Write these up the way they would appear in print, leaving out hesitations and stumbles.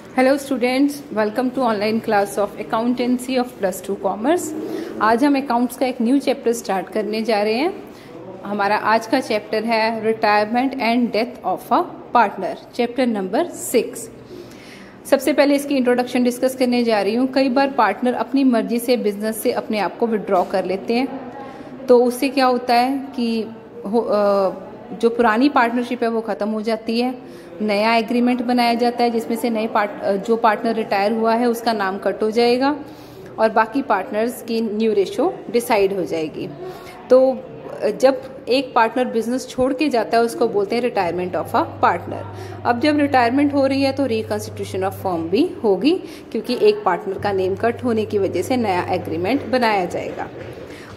Hello students, welcome to online class of accountancy ऑफ +2 commerce. आज हम अकाउंट्स का एक न्यू चैप्टर स्टार्ट करने जा रहे हैं। हमारा आज का चैप्टर है retirement and death of a partner, chapter number 6। सबसे पहले इसकी इंट्रोडक्शन डिस्कस करने जा रही हूँ। कई बार पार्टनर अपनी मर्जी से बिजनेस से अपने आप को विड्रॉ कर लेते हैं, तो उससे क्या होता है कि जो पुरानी पार्टनरशिप है वो ख़त्म हो जाती है। नया एग्रीमेंट बनाया जाता है जिसमें से जो पार्टनर रिटायर हुआ है उसका नाम कट हो जाएगा और बाकी पार्टनर्स की न्यू रेशो डिसाइड हो जाएगी। तो जब एक पार्टनर बिजनेस छोड़ के जाता है उसको बोलते हैं रिटायरमेंट ऑफ अ पार्टनर। अब जब रिटायरमेंट हो रही है तो रिकॉन्स्टिट्यूशन ऑफ फर्म भी होगी, क्योंकि एक पार्टनर का नेम कट होने की वजह से नया एग्रीमेंट बनाया जाएगा।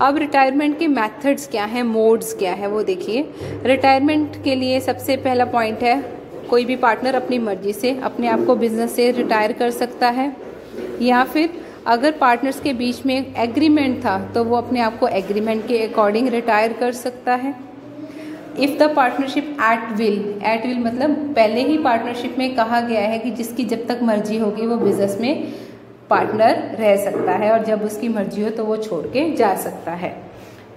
अब रिटायरमेंट के मेथड्स क्या हैं, मोड्स क्या है, वो देखिए। रिटायरमेंट के लिए सबसे पहला पॉइंट है, कोई भी पार्टनर अपनी मर्जी से अपने आप को बिजनेस से रिटायर कर सकता है, या फिर अगर पार्टनर्स के बीच में एक एग्रीमेंट था तो वो अपने आप को एग्रीमेंट के अकॉर्डिंग रिटायर कर सकता है। If the partnership at will मतलब पहले ही पार्टनरशिप में कहा गया है कि जिसकी जब तक मर्जी होगी वो बिजनेस में पार्टनर रह सकता है और जब उसकी मर्जी हो तो वो छोड़ के जा सकता है।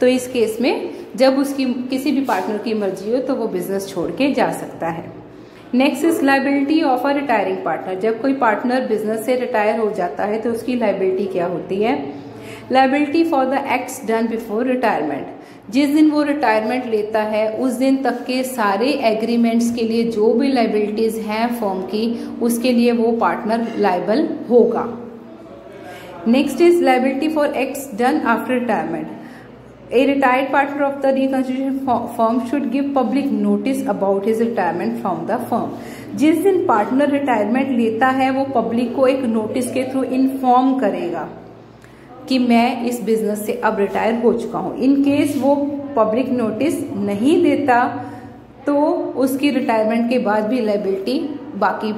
तो इस केस में जब उसकी किसी भी पार्टनर की मर्जी हो तो वो बिजनेस छोड़ के जा सकता है। Next is liability of a retiring partner. जब कोई पार्टनर बिजनेस से रिटायर हो जाता है तो उसकी लायबिलिटी क्या होती है? Liability for the acts done before retirement. जिस दिन वो रिटायरमेंट लेता है उस दिन तक के सारे एग्रीमेंट्स के लिए जो भी लायबिलिटीज हैं फर्म की, उसके लिए वो पार्टनर लायबल होगा। Next is liability for acts done after retirement. A retired partner of the reconstitution firm should give public notice about his retirement from the firm. जिस दिन पार्टनर रिटायरमेंट लेता है वो पब्लिक को एक नोटिस के through inform करेगा कि मैं इस बिजनेस से अब रिटायर हो चुका हूँ। इन केस वो पब्लिक नोटिस नहीं देता तो उसकी रिटायरमेंट के बाद भी लायबिलिटी बाकी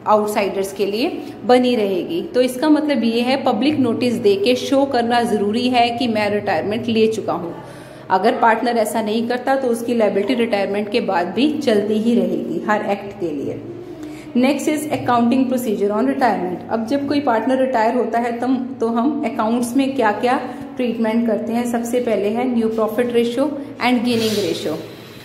आउटसाइडर्स के लिए बनी रहेगी। तो इसका मतलब ये है पब्लिक नोटिस दे के शो करना जरूरी है कि मैं रिटायरमेंट ले चुका हूँ। अगर पार्टनर ऐसा नहीं करता तो उसकी लायबिलिटी रिटायरमेंट के बाद भी चलती ही रहेगी हर एक्ट के लिए। Next is accounting procedure on retirement. अब जब कोई पार्टनर रिटायर होता है तो हम अकाउंट्स में क्या क्या ट्रीटमेंट करते हैं। सबसे पहले है new profit ratio and gaining ratio.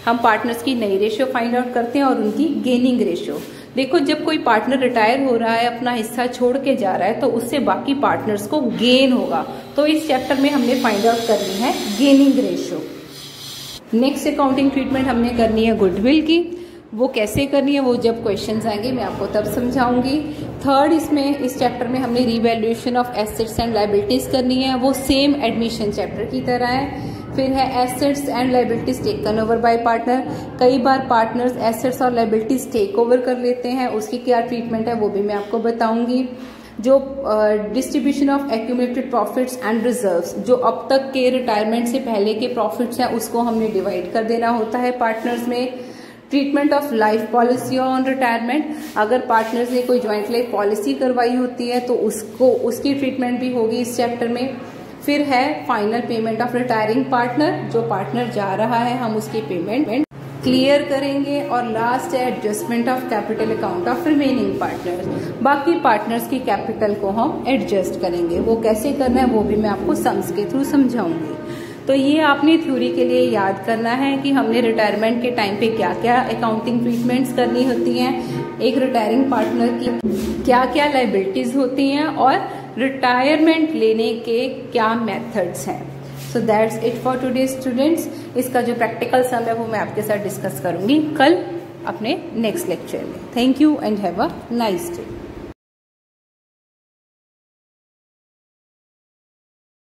हम पार्टनर्स की नई रेशियो फाइंड आउट करते हैं और उनकी गेनिंग रेशियो। देखो, जब कोई पार्टनर रिटायर हो रहा है, अपना हिस्सा छोड़ के जा रहा है, तो उससे बाकी पार्टनर्स को गेन होगा। तो इस चैप्टर में हमने फाइंड आउट करनी है gaining ratio. Next accounting treatment हमने करनी है गुडविल की। वो कैसे करनी है वो जब क्वेश्चंस आएंगे मैं आपको तब समझाऊंगी। थर्ड, इस चैप्टर में हमने revaluation of assets and liabilities करनी है। वो सेम एडमिशन चैप्टर की तरह है। फिर है assets and liabilities taken over by partner. कई बार पार्टनर्स एसेट्स और लायबिलिटीज टेक ओवर कर लेते हैं, उसकी क्या ट्रीटमेंट है वो भी मैं आपको बताऊंगी। जो distribution of accumulated profits and reserves, जो अब तक के रिटायरमेंट से पहले के प्रॉफिट्स हैं उसको हमने डिवाइड कर देना होता है पार्टनर्स में। Treatment of life policy on retirement. अगर पार्टनर्स ने कोई ज्वाइंट लाइफ पॉलिसी करवाई होती है तो उसकी ट्रीटमेंट भी होगी इस चैप्टर में। फिर है final payment of retiring partner. जो पार्टनर जा रहा है हम उसकी पेमेंट क्लियर करेंगे। और लास्ट है adjustment of capital account of remaining partners. बाकी पार्टनर्स की कैपिटल को हम एडजस्ट करेंगे। वो कैसे करना है वो भी मैं आपको सम्स के थ्रू समझाऊंगी। तो ये आपने थ्योरी के लिए याद करना है कि हमने रिटायरमेंट के टाइम पे क्या क्या अकाउंटिंग ट्रीटमेंट्स करनी होती हैं, एक रिटायरिंग पार्टनर की क्या क्या लायबिलिटीज होती हैं और रिटायरमेंट लेने के क्या मेथड्स हैं। So that's it for today students. इसका जो प्रैक्टिकल सम है वो मैं आपके साथ डिस्कस करूंगी कल अपने नेक्स्ट लेक्चर में। Thank you and have a nice day.